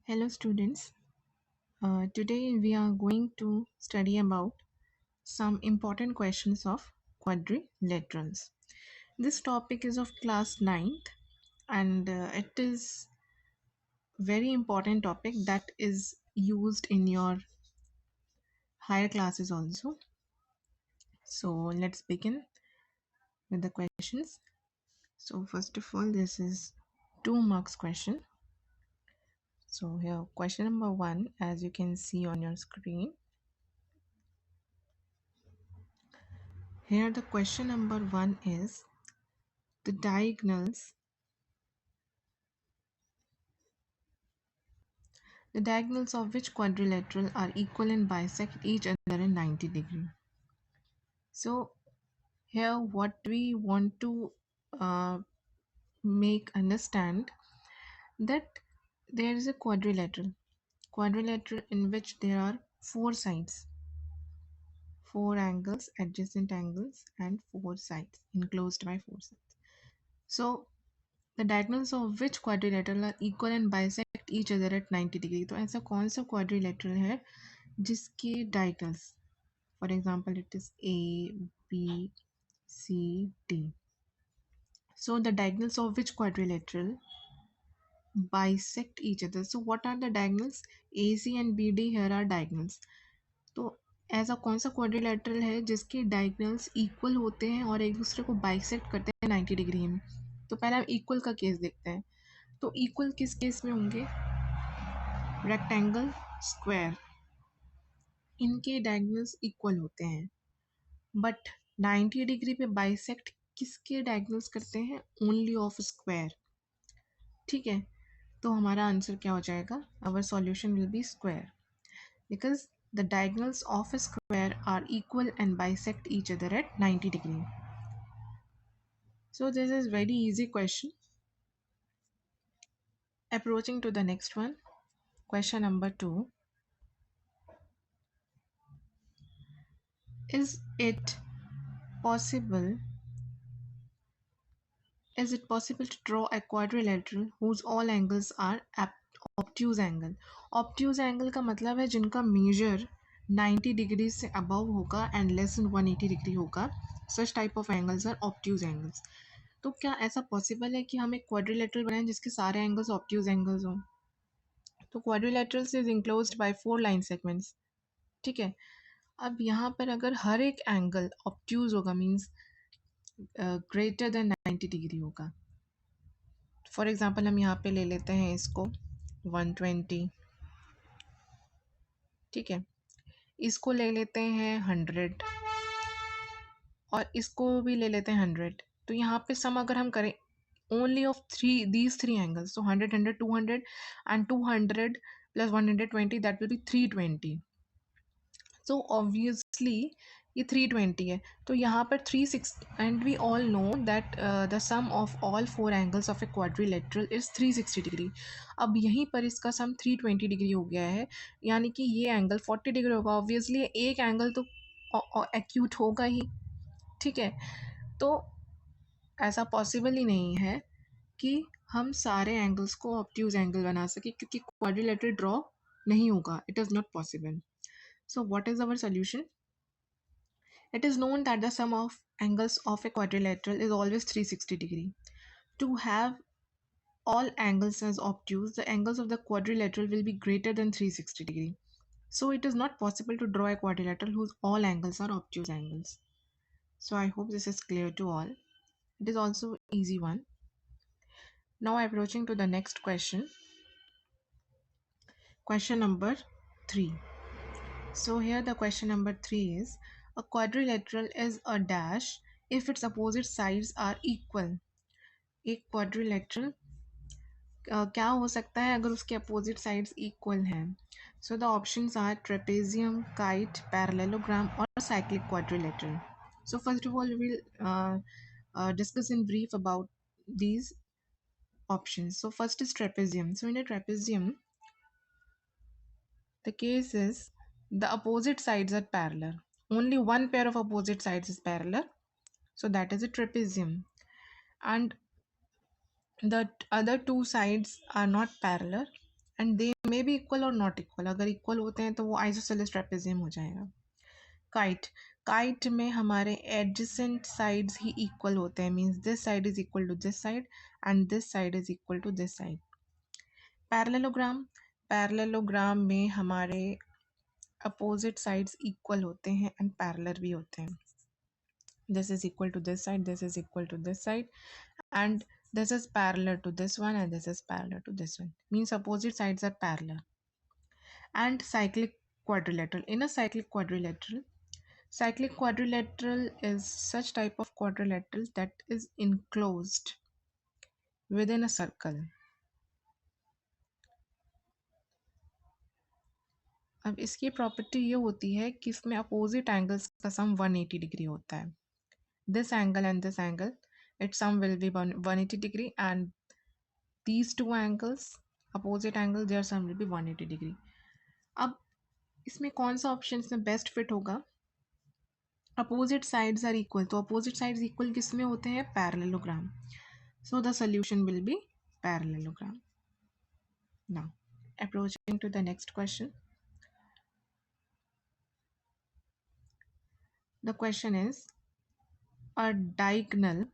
Hello students. Today we are going to study about some important questions of quadrilaterals. This topic is of class ninth, and it is very important topic that is used in your higher classes also. So let's begin with the questions. So first of all, this is 2 marks question. So here question number 1, as you can see on your screen. Here the question number 1 is the diagonals of which quadrilateral are equal and bisect each other in 90 degree. So here what we want to uh, make understand that there is a quadrilateral in which there are 4 sides, 4 angles, adjacent angles, and 4 sides enclosed by 4 sides. So the diagonals of which quadrilateral are equal and bisect each other at 90 degree. तो ऐसा कौन सा quadrilateral है जिसके diagonals, for example it is A, B, C, D. So the diagonals of which quadrilateral bisect each other. So what are the diagonals? AC and BD here are diagonals. तो ऐसा कौन सा क्वाड्रिलेटरल है जिसके diagonals equal होते हैं और एक दूसरे को बाइसेक्ट करते हैं 90 डिग्री में? तो पहले हम इक्वल का केस देखते हैं. तो इक्वल किस केस में होंगे? रेक्टेंगल, स्क्वायर, इनके डायगनल्स इक्वल होते हैं. बट 90 डिग्री पे बाइसेक्ट किसके डायगनल्स करते हैं? Only of square. ठीक है, तो हमारा आंसर क्या हो जाएगा? Our solution will be square because the diagonals of a square are equal and bisect each other at 90 degree. So this is very easy question. Approaching to the next one, question number 2. Is it possible to draw a quadrilateral whose all angles are obtuse angle? Obtuse angle का मतलब है जिनका measure 90 degree से above होगा and less than 180 degree होगा. Such type of angles are obtuse angles. तो क्या ऐसा पॉसिबल है कि हम एक क्वाड्रिलेटरल बनाएं जिसके सारे एंगल्स ऑब्ट्यूज एंगल्स हों? तो quadrilaterals is enclosed by 4 line segments. ठीक है, अब यहाँ पर अगर हर एक एंगल ऑब्ट्यूज होगा मींस ग्रेटर देन 90 डिग्री होगा. फॉर एग्जांपल हम यहाँ पे ले लेते हैं इसको 120. ठीक है, इसको ले लेते हैं 100 और इसको भी ले लेते हैं 100. तो यहाँ पे सम अगर हम करें only of these three angles, so 100, 100, 200 and 200 plus 120, that will be 320. So obviously ये 320 है, तो यहाँ पर 360, and we all know that the sum of all 4 angles of a quadrilateral is 360 degree. अब यहीं पर इसका सम 320 डिग्री हो गया है, यानी कि ये एंगल 40 डिग्री होगा. ऑब्वियसली एक एंगल तो एक्यूट होगा ही. ठीक है, तो ऐसा पॉसिबल ही नहीं है कि हम सारे एंगल्स को ऑब्ट्यूज एंगल बना सके क्योंकि क्वाड्रिलेटरल ड्रॉ नहीं होगा. It is not possible. So what is our solution? It is known that the sum of angles of a quadrilateral is always 360 degree. To have all angles as obtuse, the angles of the quadrilateral will be greater than 360 degree. So it is not possible to draw a quadrilateral whose all angles are obtuse angles. So I hope this is clear to all. It is also easy one. Now approaching to the next question. Question number 3. So here the question number 3 is, a quadrilateral is a dash if its opposite sides are equal. एक quadrilateral क्या हो सकता है अगर उसके opposite sides equal हैं? So the options are trapezium, kite, parallelogram or cyclic quadrilateral. So first of all we will discuss in brief about these options. So first is trapezium. So in a trapezium, the case is the opposite sides are parallel. Only one pair of opposite sides is parallel. So that is a trapezium. And the other two sides are not parallel and they may be equal और not equal. अगर equal होते हैं तो वो isosceles trapezium हो जाएगा. Kite, kite में हमारे एडजेसेंट साइड्स ही इक्वल होते हैं, means this side is equal to this side and this side is equal to this side. Parallelogram, parallelogram में हमारे अपोजिट साइड्स इक्वल होते हैं एंड पैरेलल भी होते हैं. This is equal to this side, this is equal to this side, and this is parallel to this one, and this is parallel to this one, means opposite sides are parallel. And cyclic quadrilateral, in a cyclic quadrilateral is such type of quadrilateral that is enclosed within a circle. अब इसकी property ये होती है कि इसमें opposite angles का सम 180 degree होता है. This angle and this angle, its sum will be 180 degree, and these two angles, opposite angle, their sum will be 180 degree. अब इसमें कौन सा ऑप्शन इसमें बेस्ट फिट होगा? अपोजिट साइड्स आर इक्वल, तो अपोजिट साइड्स इक्वल किस में होते हैं? Parallelogram. So the solution will B parallelogram. Now approaching to the next question. The question is, a diagonal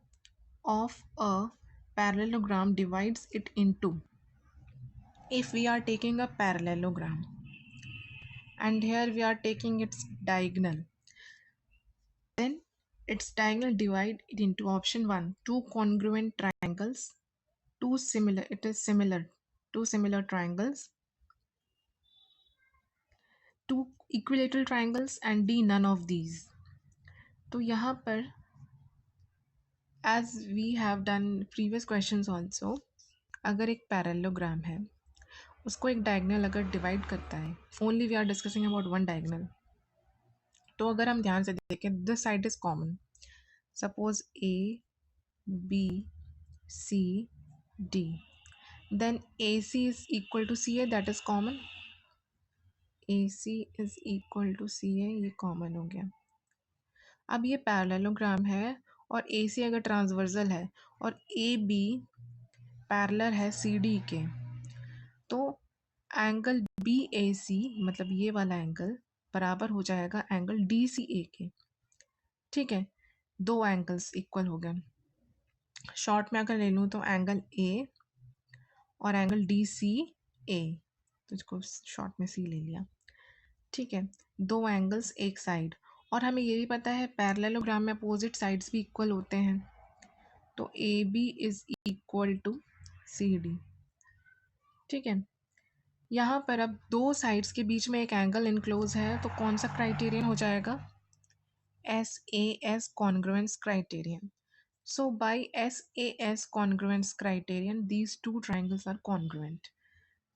of a parallelogram divides it into, if we are taking a parallelogram and here we are taking its diagonal, then its diagonal divide it into option 1, two congruent triangles, two similar, it is similar, two similar triangles, two equilateral triangles, and D none of these. तो यहाँ पर as we have done previous questions also, अगर एक parallelogram है उसको एक diagonal अगर divide करता है, only we are discussing about one diagonal, तो अगर हम ध्यान से देखें this side is common, suppose A B C D, then AC is equal to CA, that is common. AC is equal to CA, ये common हो गया. अब ये पैरेललोग्राम है और AC अगर ट्रांसवर्सल है और AB पैरेलल है CD के, तो एंगल BAC मतलब ये वाला एंगल बराबर हो जाएगा एंगल DCA के. ठीक है, दो एंगल्स इक्वल हो गए. शॉर्ट में अगर ले लूँ तो एंगल A और एंगल DCA, तो इसको शॉर्ट में C ले लिया. ठीक है, दो एंगल्स एक साइड, और हमें ये भी पता है पैरेललोग्राम में अपोजिट साइड्स भी इक्वल होते हैं, तो AB is equal to CD. ठीक है, यहाँ पर अब दो साइड्स के बीच में एक एंगल इनक्लोज है, तो कौन सा क्राइटेरियन हो जाएगा? SAS congruence criterion. So by SAS congruence criterion these two triangles are congruent.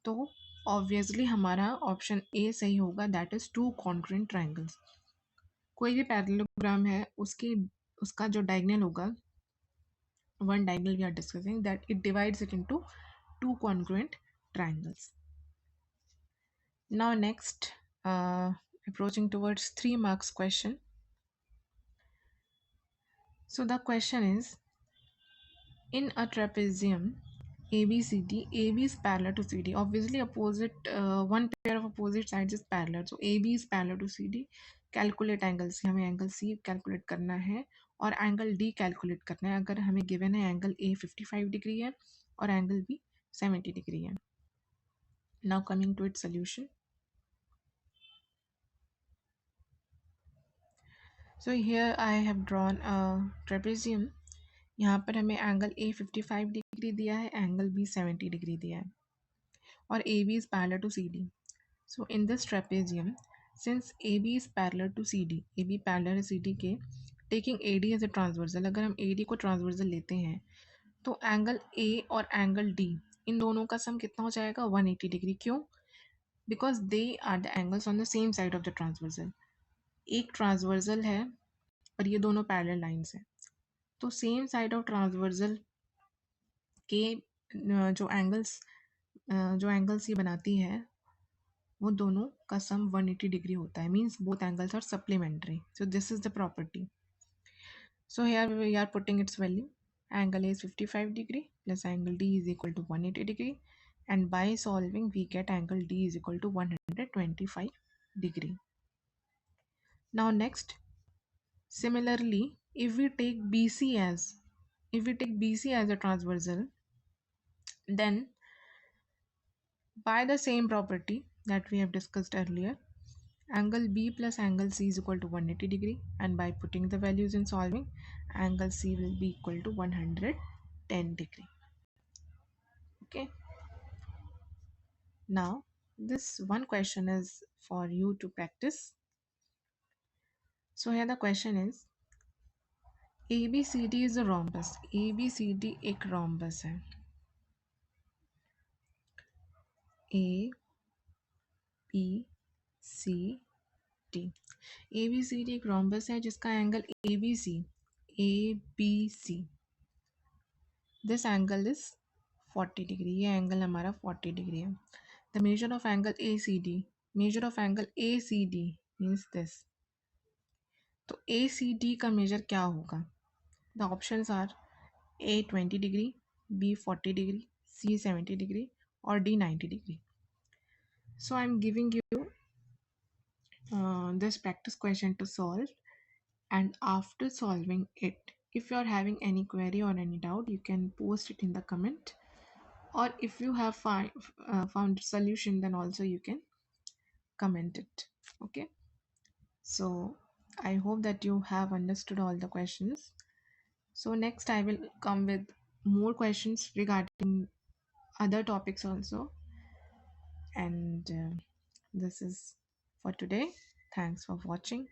तो ऑब्वियसली हमारा ऑप्शन ए सही होगा, that is two congruent triangles. कोई भी पैरेललोग्राम है उसका जो डायगोनल होगा, one diagonal we are discussing, that it divides it into two congruent triangles. Now next, approaching towards 3 marks question. So the question is, in a trapezium ABCD, AB is parallel to CD. Obviously, one pair of opposite sides is parallel. So AB is parallel to CD. Calculate angle से हमें angle C calculate करना है और angle D calculate करना है. अगर हमें given है एंगल A 55 डिग्री है और एंगल B 70 डिग्री है. Now coming to its solution. So here I have drawn a trapezium. यहाँ पर हमें एंगल A 55 डिग्री दिया है, एंगल B 70 डिग्री दिया है, और AB is parallel to CD. So in this trapezium, since AB is parallel to CD, AB parallel है CD के, taking AD as a transversal, अगर हम AD को transversal लेते हैं तो एंगल A और एंगल D इन दोनों का सम कितना हो जाएगा? 180 डिग्री. क्यों? Because they are the angles on the same side of the transversal. एक ट्रांसवर्सल है और ये दोनों पैरेलल लाइन्स हैं, तो सेम साइड ऑफ ट्रांसवर्सल के जो एंगल्स ये बनाती है वो दोनों का सम 180 डिग्री होता है, means both angles are supplementary. So this is the property. So here we are putting its value. Angle A is 55 degree plus angle D is equal to 180 degree and by solving we get angle D is equal to 125 degree. Now next, similarly, if we take BC as a transversal, then by the same property that we have discussed earlier, angle B plus angle C is equal to 180 degree, and by putting the values in solving, angle C will be equal to 110 degree. Okay. Now this one question is for you to practice. So here the question is, ABCD is a rhombus. ABCD एक rhombus है. A B C D. ABCD एक rhombus है जिसका angle ABC. This angle is 40 degree. ये angle हमारा 40 degree है. The measure of angle ACD. Measure of angle ACD means this. तो ACD का measure क्या होगा? The options are A 20 degree, B 40 degree, C 70 degree, or D 90 degree. So I'm giving you this practice question to solve, and after solving it, if you're having any query or any doubt, you can post it in the comment, or if you have found solution, then also you can comment it. Okay, so I hope that you have understood all the questions. So next I will come with more questions regarding other topics also. And this is for today. Thanks for watching.